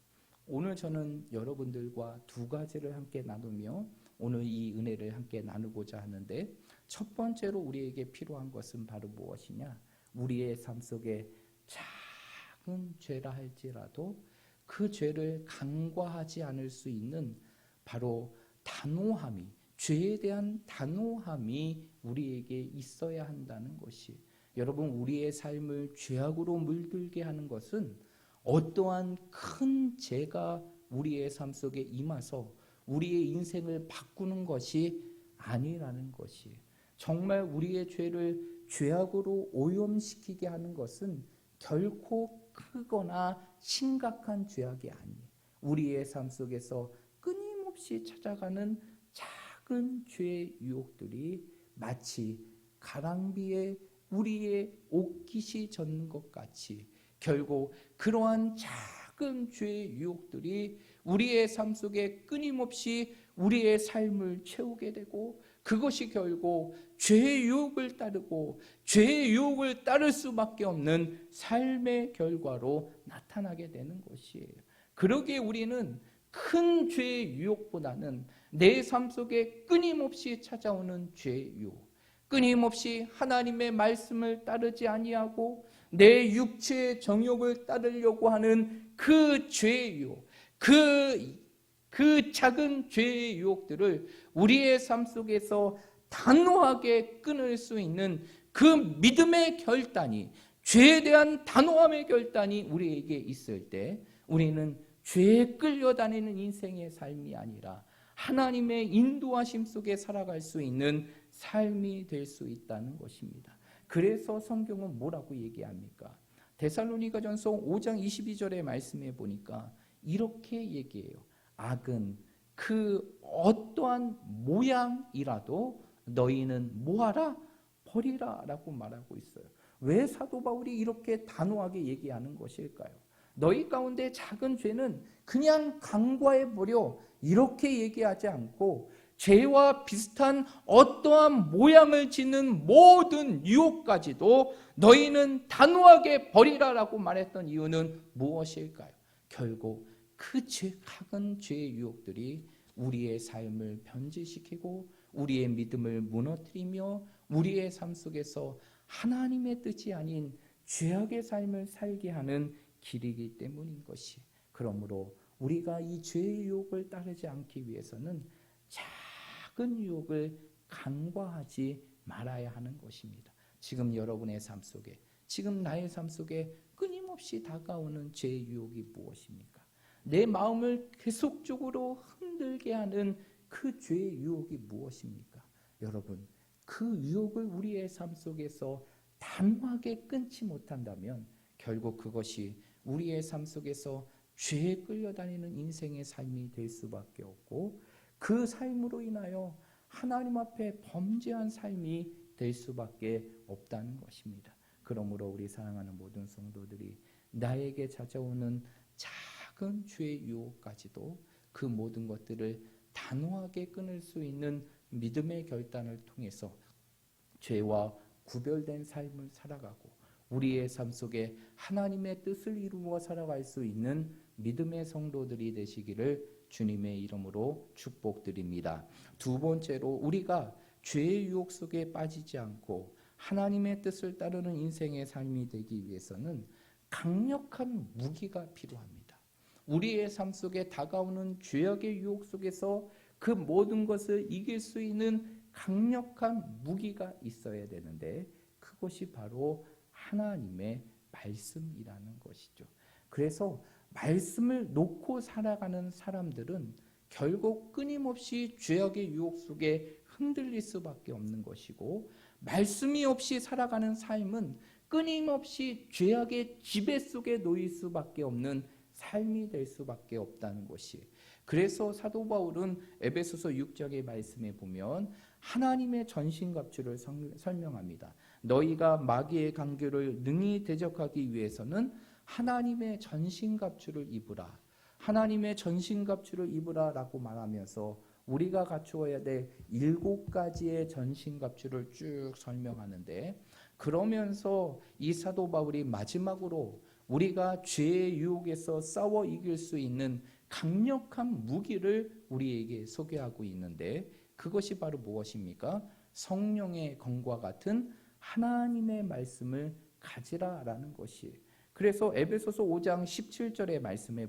오늘 저는 여러분들과 두 가지를 함께 나누며 오늘 이 은혜를 함께 나누고자 하는데, 첫 번째로 우리에게 필요한 것은 바로 무엇이냐? 우리의 삶 속에 작은 죄라 할지라도 그 죄를 간과하지 않을 수 있는 바로 단호함이, 죄에 대한 단호함이 우리에게 있어야 한다는 것이, 여러분, 우리의 삶을 죄악으로 물들게 하는 것은 어떠한 큰 죄가 우리의 삶 속에 임해서 우리의 인생을 바꾸는 것이 아니라는 것이, 정말 우리의 죄를 죄악으로 오염시키게 하는 것은 결코 크거나 심각한 죄악이 아니에요. 우리의 삶 속에서 끊임없이 찾아가는 작은 죄의 유혹들이 마치 가랑비에 우리의 옷깃이 젖는 것 같이 결국 그러한 작은 죄의 유혹들이 우리의 삶 속에 끊임없이 우리의 삶을 채우게 되고, 그것이 결국 죄의 유혹을 따르고 죄의 유혹을 따를 수밖에 없는 삶의 결과로 나타나게 되는 것이에요. 그러기에 우리는 큰 죄의 유혹보다는 내 삶 속에 끊임없이 찾아오는 죄의 유혹, 끊임없이 하나님의 말씀을 따르지 아니하고 내 육체의 정욕을 따르려고 하는 그 죄의 유혹, 그 작은 죄의 유혹들을 우리의 삶 속에서 단호하게 끊을 수 있는 그 믿음의 결단이, 죄에 대한 단호함의 결단이 우리에게 있을 때 우리는 죄에 끌려다니는 인생의 삶이 아니라 하나님의 인도하심 속에 살아갈 수 있는 삶이 될 수 있다는 것입니다. 그래서 성경은 뭐라고 얘기합니까? 데살로니가전서 5장 22절의 말씀에 보니까 이렇게 얘기해요. 악은 그 어떠한 모양이라도 너희는 뭐하라? 버리라 라고 말하고 있어요. 왜 사도 바울이 이렇게 단호하게 얘기하는 것일까요? 너희 가운데 작은 죄는 그냥 간과해버려 이렇게 얘기하지 않고, 죄와 비슷한 어떠한 모양을 짓는 모든 유혹까지도 너희는 단호하게 버리라라고 말했던 이유는 무엇일까요? 결국 그 작은 죄의 유혹들이 우리의 삶을 변질시키고 우리의 믿음을 무너뜨리며 우리의 삶 속에서 하나님의 뜻이 아닌 죄악의 삶을 살게 하는 길이기 때문인 것이, 그러므로 우리가 이 죄의 유혹을 따르지 않기 위해서는 작은 유혹을 간과하지 말아야 하는 것입니다. 지금 여러분의 삶 속에, 지금 나의 삶 속에 끊임없이 다가오는 죄의 유혹이 무엇입니까? 내 마음을 계속적으로 흔들게 하는 그 죄의 유혹이 무엇입니까? 여러분, 그 유혹을 우리의 삶 속에서 단호하게 끊지 못한다면 결국 그것이 우리의 삶 속에서 죄에 끌려다니는 인생의 삶이 될 수밖에 없고, 그 삶으로 인하여 하나님 앞에 범죄한 삶이 될 수밖에 없다는 것입니다. 그러므로 우리 사랑하는 모든 성도들이 나에게 찾아오는 작은 죄의 유혹까지도 그 모든 것들을 단호하게 끊을 수 있는 믿음의 결단을 통해서 죄와 구별된 삶을 살아가고 우리의 삶 속에 하나님의 뜻을 이루어 살아갈 수 있는 믿음의 성도들이 되시기를 주님의 이름으로 축복드립니다. 두 번째로, 우리가 죄의 유혹 속에 빠지지 않고 하나님의 뜻을 따르는 인생의 삶이 되기 위해서는 강력한 무기가 필요합니다. 우리의 삶 속에 다가오는 죄악의 유혹 속에서 그 모든 것을 이길 수 있는 강력한 무기가 있어야 되는데, 그것이 바로 하나님의 말씀이라는 것이죠. 그래서 말씀을 놓고 살아가는 사람들은 결국 끊임없이 죄악의 유혹 속에 흔들릴 수밖에 없는 것이고, 말씀이 없이 살아가는 삶은 끊임없이 죄악의 지배 속에 놓일 수밖에 없는 삶이 될 수밖에 없다는 것이. 그래서 사도 바울은 에베소서 6장의 말씀에 보면 하나님의 전신갑주를 설명합니다. 너희가 마귀의 강교를 능히 대적하기 위해서는 하나님의 전신갑주를 입으라. 하나님의 전신갑주를 입으라 라고 말하면서 우리가 갖추어야 될 7가지의 전신갑주를 쭉 설명하는데, 그러면서 이 사도 바울이 마지막으로 우리가 죄의 유혹에서 싸워 이길 수 있는 강력한 무기를 우리에게 소개하고 있는데, 그것이 바로 무엇입니까? 성령의 검과 같은 하나님의 말씀을 가지라라는 것이. 그래서 에베소서 5장 17절의 말씀에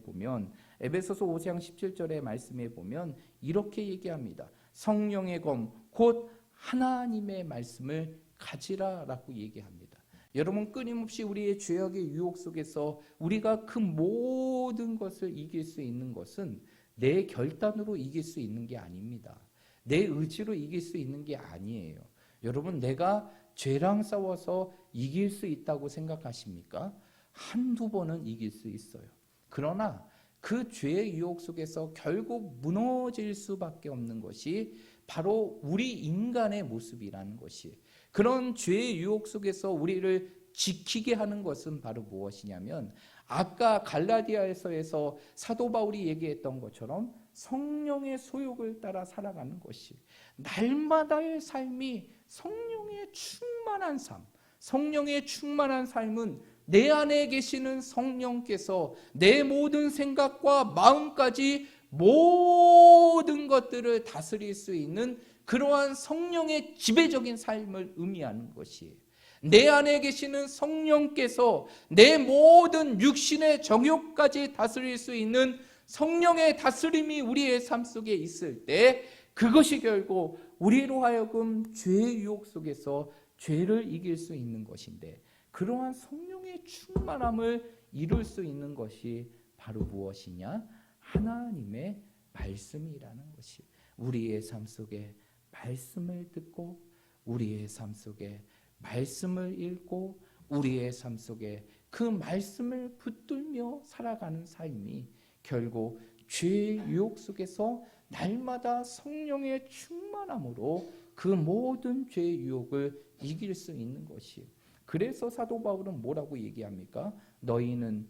보면 이렇게 얘기합니다. 성령의 검 곧 하나님의 말씀을 가지라라고 얘기합니다. 여러분, 끊임없이 우리의 죄악의 유혹 속에서 우리가 그 모든 것을 이길 수 있는 것은 내 결단으로 이길 수 있는 게 아닙니다. 내 의지로 이길 수 있는 게 아니에요. 여러분, 내가 죄랑 싸워서 이길 수 있다고 생각하십니까? 한두 번은 이길 수 있어요. 그러나 그 죄의 유혹 속에서 결국 무너질 수밖에 없는 것이 바로 우리 인간의 모습이라는 것이. 그런 죄의 유혹 속에서 우리를 지키게 하는 것은 바로 무엇이냐면, 아까 갈라디아에서 사도 바울이 얘기했던 것처럼 성령의 소욕을 따라 살아가는 것이. 날마다의 삶이 성령의 충만한 삶. 성령의 충만한 삶은 내 안에 계시는 성령께서 내 모든 생각과 마음까지 모든 것들을 다스릴 수 있는 그러한 성령의 지배적인 삶을 의미하는 것이에요. 내 안에 계시는 성령께서 내 모든 육신의 정욕까지 다스릴 수 있는 성령의 다스림이 우리의 삶 속에 있을 때, 그것이 결국 우리로 하여금 죄의 유혹 속에서 죄를 이길 수 있는 것인데, 그러한 성령의 충만함을 이룰 수 있는 것이 바로 무엇이냐? 하나님의 말씀이라는 것이. 우리의 삶 속에 말씀을 듣고, 우리의 삶 속에 말씀을 읽고, 우리의 삶 속에 그 말씀을 붙들며 살아가는 삶이 결국 죄의 유혹 속에서 날마다 성령의 충만함으로 그 모든 죄의 유혹을 이길 수 있는 것이에요. 그래서 사도 바울은 뭐라고 얘기합니까? 너희는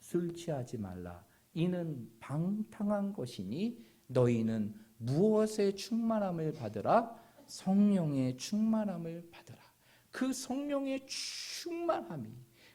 술 취하지 말라. 이는 방탕한 것이니 너희는 무엇의 충만함을 받으라? 성령의 충만함을 받으라. 그 성령의 충만함이,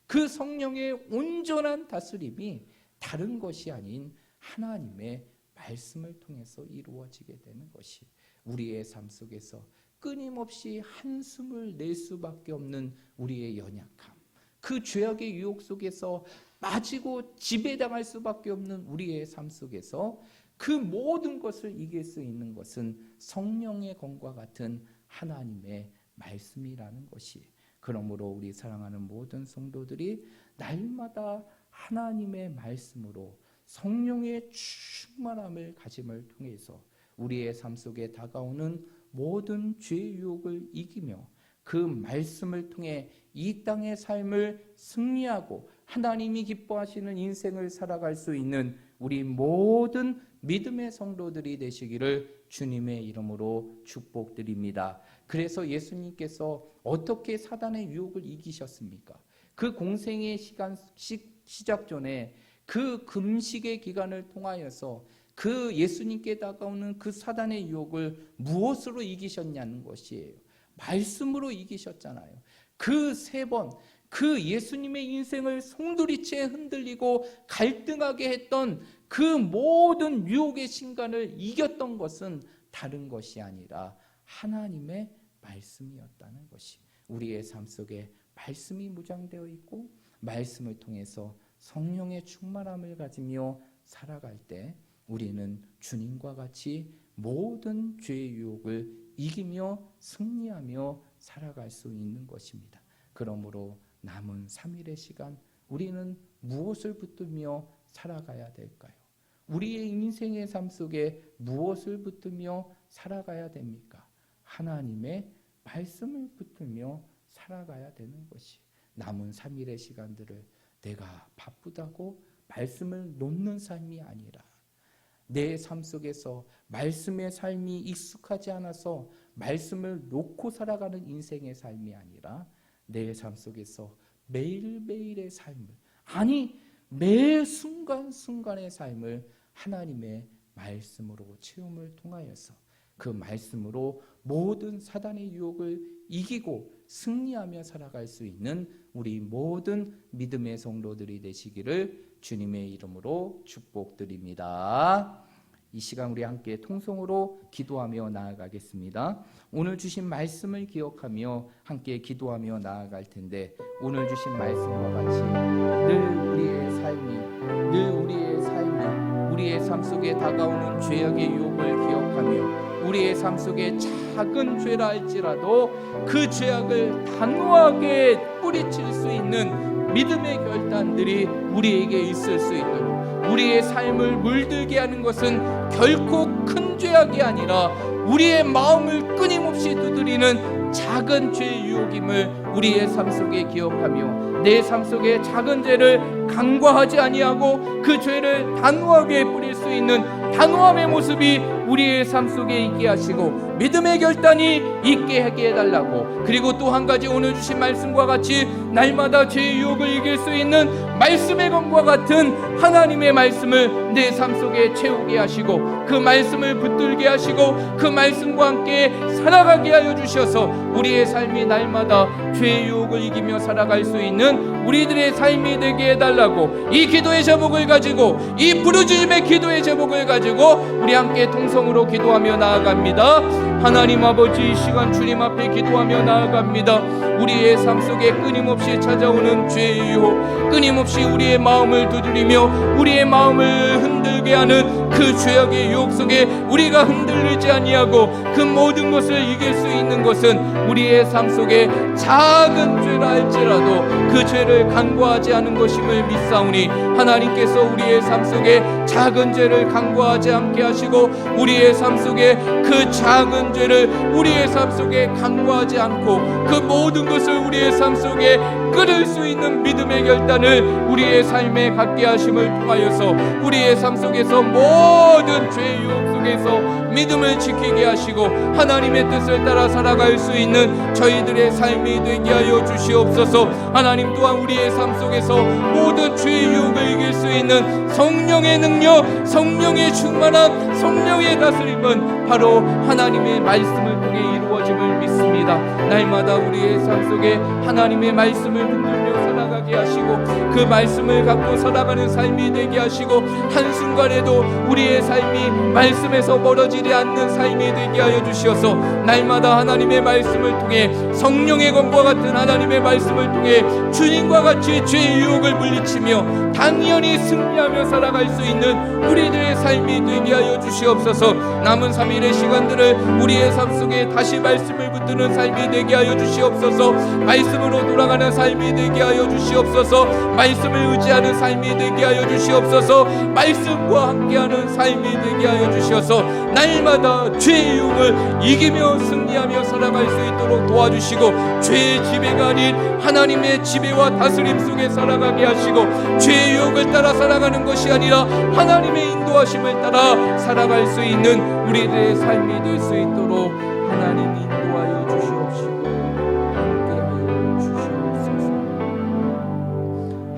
그 성령의 온전한 다스림이 다른 것이 아닌 하나님의 말씀을 통해서 이루어지게 되는 것이, 우리의 삶 속에서 끊임없이 한숨을 낼 수밖에 없는 우리의 연약함, 그 죄악의 유혹 속에서 빠지고 지배당할 수밖에 없는 우리의 삶 속에서 그 모든 것을 이길 수 있는 것은 성령의 검과 같은 하나님의 말씀이라는 것이. 그러므로 우리 사랑하는 모든 성도들이 날마다 하나님의 말씀으로 성령의 충만함을 가짐을 통해서 우리의 삶 속에 다가오는 모든 죄의 유혹을 이기며 그 말씀을 통해 이 땅의 삶을 승리하고 하나님이 기뻐하시는 인생을 살아갈 수 있는 우리 모든 믿음의 성도들이 되시기를 주님의 이름으로 축복드립니다. 그래서 예수님께서 어떻게 사단의 유혹을 이기셨습니까? 그 공생의 시작 전에 그 금식의 기간을 통하여서 그 예수님께 다가오는 그 사단의 유혹을 무엇으로 이기셨냐는 것이에요. 말씀으로 이기셨잖아요. 그 3번, 그 예수님의 인생을 송두리째 흔들리고 갈등하게 했던 그 모든 유혹의 신간을 이겼던 것은 다른 것이 아니라 하나님의 말씀이었다는 것이. 우리의 삶 속에 말씀이 무장되어 있고 말씀을 통해서 성령의 충만함을 가지며 살아갈 때 우리는 주님과 같이 모든 죄의 유혹을 이기며 승리하며 살아갈 수 있는 것입니다. 그러므로 남은 3일의 시간 우리는 무엇을 붙들며 살아가야 될까요? 우리의 인생의 삶 속에 무엇을 붙들며 살아가야 됩니까? 하나님의 말씀을 붙들며 살아가야 되는 것이. 남은 3일의 시간들을 내가 바쁘다고 말씀을 놓는 삶이 아니라 내 삶 속에서 말씀의 삶이 익숙하지 않아서 말씀을 놓고 살아가는 인생의 삶이 아니라 내 삶 속에서 매일매일의 삶을, 아니 매 순간순간의 삶을 하나님의 말씀으로 채움을 통하여서 그 말씀으로 모든 사단의 유혹을 이기고 승리하며 살아갈 수 있는 우리 모든 믿음의 성도들이 되시기를 주님의 이름으로 축복드립니다. 이 시간 우리 함께 통성으로 기도하며 나아가겠습니다. 오늘 주신 말씀을 기억하며 함께 기도하며 나아갈 텐데, 오늘 주신 말씀과 같이 늘 우리의 삶 속에 다가오는 죄악의 유혹을 기억하며 우리의 삶 속에 작은 죄라 할지라도 그 죄악을 단호하게 뿌리칠 수 있는 믿음의 결단들이 우리에게 있을 수 있도록, 우리의 삶을 물들게 하는 것은 결코 큰 죄악이 아니라 우리의 마음을 끊임없이 두드리는 작은 죄의 유혹임을 우리의 삶 속에 기억하며 내 삶 속에 작은 죄를 간과하지 아니하고 그 죄를 단호하게 뿌릴 수 있는 단호함의 모습이 우리의 삶 속에 있게 하시고 믿음의 결단이 있게 하게 해달라고, 그리고 또 한 가지 오늘 주신 말씀과 같이 날마다 죄의 유혹을 이길 수 있는 말씀의 검과 같은 하나님의 말씀을 내 삶 속에 채우게 하시고 그 말씀을 붙들게 하시고 그 말씀과 함께 살아가게 하여 주셔서 우리의 삶이 날마다 죄의 유혹을 이기며 살아갈 수 있는 우리들의 삶이 되게 해달라고, 이 기도의 제목을 가지고, 이 부르짖음의 기도의 제목을 가지고 우리 함께 통성으로 기도하며 나아갑니다. 하나님 아버지, 이 시간 주님 앞에 기도하며 나아갑니다. 우리의 삶 속에 끊임없이 찾아오는 죄의 유혹, 끊임없이 우리의 마음을 두드리며 우리의 마음을 흔들게 하는 그 죄악의 유혹 속에 우리가 흔들리지 아니하고 그 모든 것을 이길 수 있는 것은 우리의 삶 속에 작은 죄라 할지라도 그 죄를 간과하지 않은 것임을 믿사오니, 하나님께서 우리의 삶 속에 작은 죄를 간과하지 않게 하시고 우리의 삶 속에 그 작은 죄를 우리의 삶 속에 간과하지 않고 그 모든 것을 우리의 삶 속에 끊을 수 있는 믿음의 결단을 우리의 삶에 갖게 하심을 통하여서 우리의 삶 속에서 모든 죄의 유혹 속에서 믿음을 지키게 하시고 하나님의 뜻을 따라 살아갈 수 있는 저희들의 삶이 되게 하여 주시옵소서. 하나님 또한 우리의 삶 속에서 모든 죄의 유혹을 이길 수 있는 성령의 능력, 성령의 충만함, 성령의 다스림은 바로 하나님의 말씀을 통해 이루어짐을 믿습니다. 날마다 우리의 삶 속에 하나님의 말씀을 붙들며 살아가게 하시고 그 말씀을 갖고 살아가는 삶이 되게 하시고 한순간에도 우리의 삶이 말씀에서 멀어지지 않는 삶이 되게 하여 주시어서 날마다 하나님의 말씀을 통해 성령의 검과 같은 하나님의 말씀을 통해 주님과 같이 죄의 유혹을 물리치며 당연히 승리하며 살아갈 수 있는 우리들의 삶이 되게 하여 주시옵소서. 남은 3일의 시간들을 우리의 삶 속에 다시 말씀을 붙드는 삶이 되게 하여 주시옵소서. 말씀으로 돌아가는 삶이 되게 하여 주시옵소서. 말씀을 의지하는 삶이 되게 하여 주시옵소서. 말씀과 함께하는 삶이 되게 하여 주셔서 날마다 죄의 유혹을 이기며 승리하며 살아갈 수 있도록 도와주시고 죄의 지배가 아닌 하나님의 지배와 다스림 속에 살아가게 하시고 죄의 유혹을 따라 살아가는 것이 아니라 하나님의 인도하심을 따라 살아갈 수 있는 우리들의 삶이 될 수 있도록 하나님 인도하여 주시옵시고 함께하여 주시옵소서.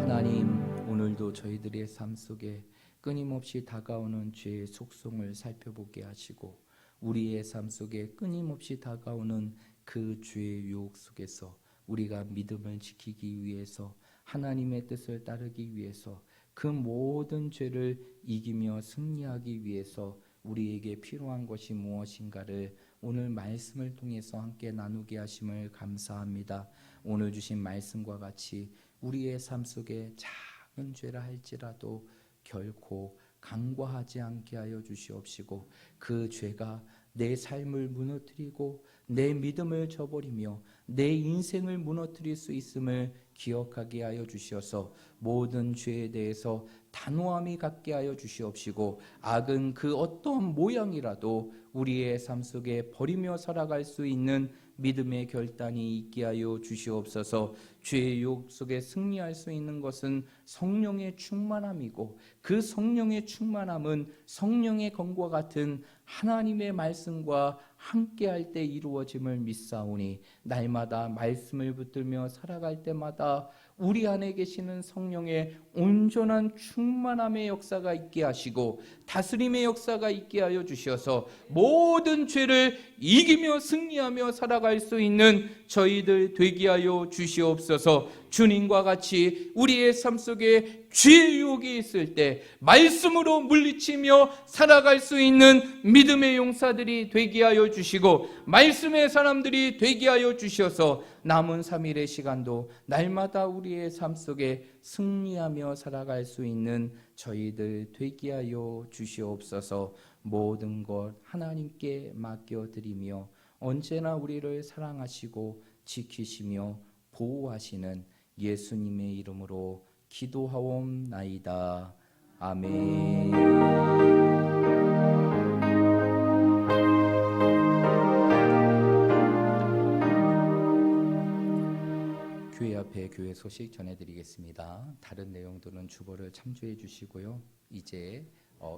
하나님, 오늘도 저희들의 삶 속에 끊임없이 다가오는 죄의 속성을 살펴보게 하시고 우리의 삶 속에 끊임없이 다가오는 그 죄의 유혹 속에서 우리가 믿음을 지키기 위해서 하나님의 뜻을 따르기 위해서 그 모든 죄를 이기며 승리하기 위해서 우리에게 필요한 것이 무엇인가를 오늘 말씀을 통해서 함께 나누게 하심을 감사합니다. 오늘 주신 말씀과 같이 우리의 삶 속에 작은 죄라 할지라도 결코 간과하지 않게 하여 주시옵시고 그 죄가 내 삶을 무너뜨리고 내 믿음을 저버리며 내 인생을 무너뜨릴 수 있음을 기억하게 하여 주시어서 모든 죄에 대해서 단호함이 갖게 하여 주시옵시고 악은 그 어떤 모양이라도 우리의 삶 속에 버리며 살아갈 수 있는 믿음의 결단이 있게 하여 주시옵소서. 죄의 유혹 속에 승리할 수 있는 것은 성령의 충만함이고, 그 성령의 충만함은 성령의 검과 같은 하나님의 말씀과 함께할 때 이루어짐을 믿사오니, 날마다 말씀을 붙들며 살아갈 때마다 우리 안에 계시는 성령의 온전한 충만함의 역사가 있게 하시고 다스림의 역사가 있게 하여 주셔서 모든 죄를 이기며 승리하며 살아갈 수 있는 저희들 되게 하여 주시옵소서. 주님과 같이 우리의 삶 속에 죄의 유혹이 있을 때 말씀으로 물리치며 살아갈 수 있는 믿음의 용사들이 되게 하여 주시고, 말씀의 사람들이 되게 하여 주셔서 남은 3일의 시간도 날마다 우리의 삶 속에 승리하며 살아갈 수 있는 저희들 되게 하여 주시옵소서. 모든 것 하나님께 맡겨드리며 언제나 우리를 사랑하시고 지키시며 보호하시는 예수님의 이름으로 기도하옵나이다. 아멘. 교회 앞에 교회 소식 전해드리겠습니다. 다른 내용들은 주보를 참조해 주시고요. 이제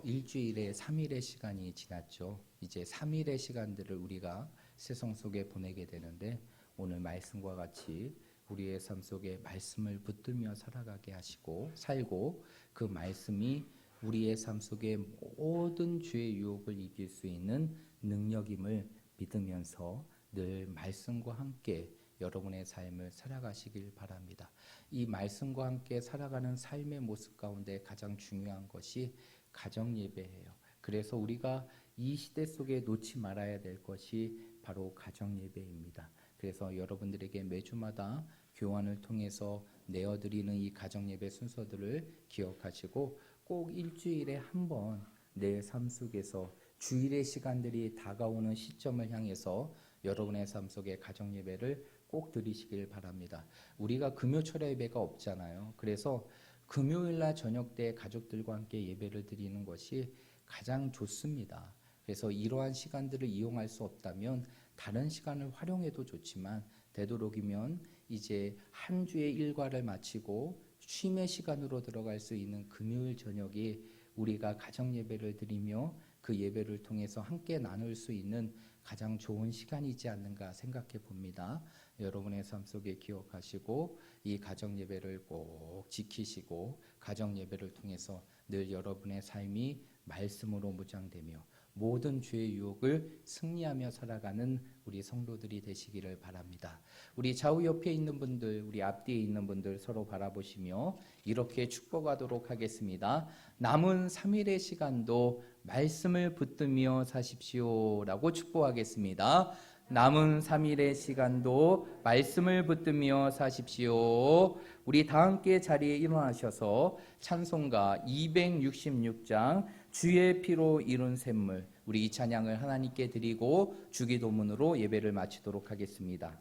일주일에 3일의 시간이 지났죠. 이제 3일의 시간들을 우리가 세상 속에 보내게 되는데, 오늘 말씀과 같이 우리의 삶 속에 말씀을 붙들며 살아가게 하시고 살고, 그 말씀이 우리의 삶 속에 모든 죄의 유혹을 이길 수 있는 능력임을 믿으면서 늘 말씀과 함께 여러분의 삶을 살아가시길 바랍니다. 이 말씀과 함께 살아가는 삶의 모습 가운데 가장 중요한 것이 가정 예배예요. 그래서 우리가 이 시대 속에 놓지 말아야 될 것이 바로 가정 예배입니다. 그래서 여러분들에게 매주마다 교환을 통해서 내어드리는 이 가정 예배 순서들을 기억하시고, 꼭 일주일에 한 번 내 삶 속에서 주일의 시간들이 다가오는 시점을 향해서 여러분의 삶 속에 가정 예배를 꼭 드리시길 바랍니다. 우리가 금요철야 예배가 없잖아요. 그래서 금요일날 저녁 때 가족들과 함께 예배를 드리는 것이 가장 좋습니다. 그래서 이러한 시간들을 이용할 수 없다면 다른 시간을 활용해도 좋지만, 되도록이면 이제 한 주의 일과를 마치고 쉼의 시간으로 들어갈 수 있는 금요일 저녁이 우리가 가정 예배를 드리며 그 예배를 통해서 함께 나눌 수 있는 가장 좋은 시간이지 않는가 생각해 봅니다. 여러분의 삶 속에 기억하시고 이 가정 예배를 꼭 지키시고, 가정 예배를 통해서 늘 여러분의 삶이 말씀으로 무장되며 모든 죄의 유혹을 승리하며 살아가는 우리 성도들이 되시기를 바랍니다. 우리 좌우 옆에 있는 분들, 우리 앞뒤에 있는 분들 서로 바라보시며 이렇게 축복하도록 하겠습니다. 남은 3일의 시간도 말씀을 붙들며 사십시오라고 축복하겠습니다. 남은 3일의 시간도 말씀을 붙들며 사십시오. 우리 다 함께 자리에 일어나셔서 찬송가 266장 주의 피로 이룬 샘물, 우리 이 찬양을 하나님께 드리고 주기도문으로 예배를 마치도록 하겠습니다.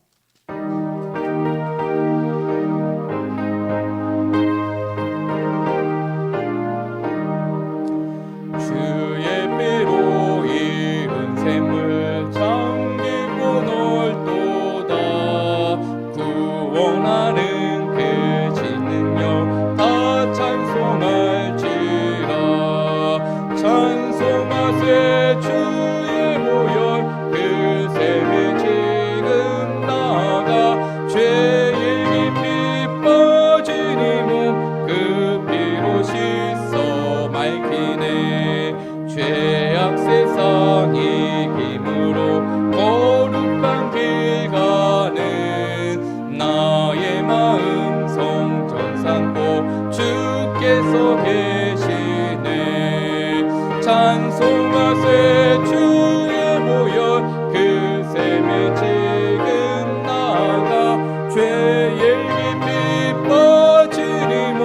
주의 피로 이룬 샘물 잠기고 넓도다. 구원하는 그 진능력 다 찬송할지라. 찬송하세 주의 보혈 그 샘이 지금 나가. 죄의 깊이 빠진 이 몸 그 피로 씻어 맑히네. 죄악 세상 이김으로 거룩한 길 가는 나의 마음 성전 삼고 주께서 계시네. 찬송하세 주의 보혈 그 샘이 지금 나가. 죄의 깊이 빠진 이 몸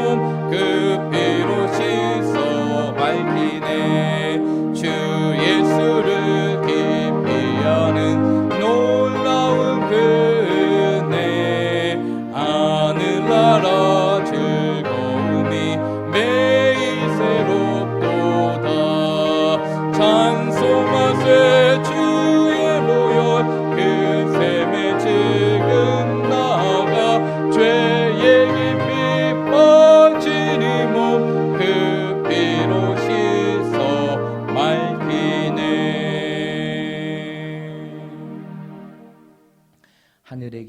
그 피로 씻어 맑히네. 주 예수를 깊이 아는 놀라운 그 은혜, 하늘나라 즐거움이 매일 새롭도다.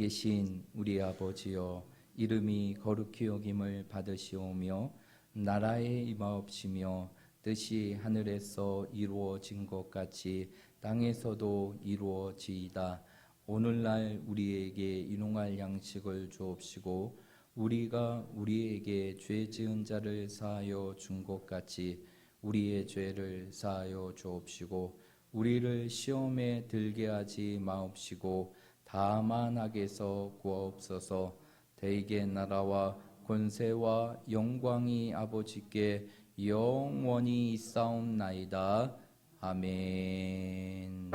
계신 우리 아버지여, 이름이 거룩히 여김을 받으시오며 나라에 임하옵시며 뜻이 하늘에서 이루어진 것 같이 땅에서도 이루어지이다. 오늘날 우리에게 일용할 양식을 주옵시고 우리가 우리에게 죄 지은 자를 사하여 준 것 같이 우리의 죄를 사하여 주옵시고 우리를 시험에 들게 하지 마옵시고 다만 악에서 구하옵소서. 대개 나라와 권세와 영광이 아버지께 영원히 있사옵나이다. 아멘.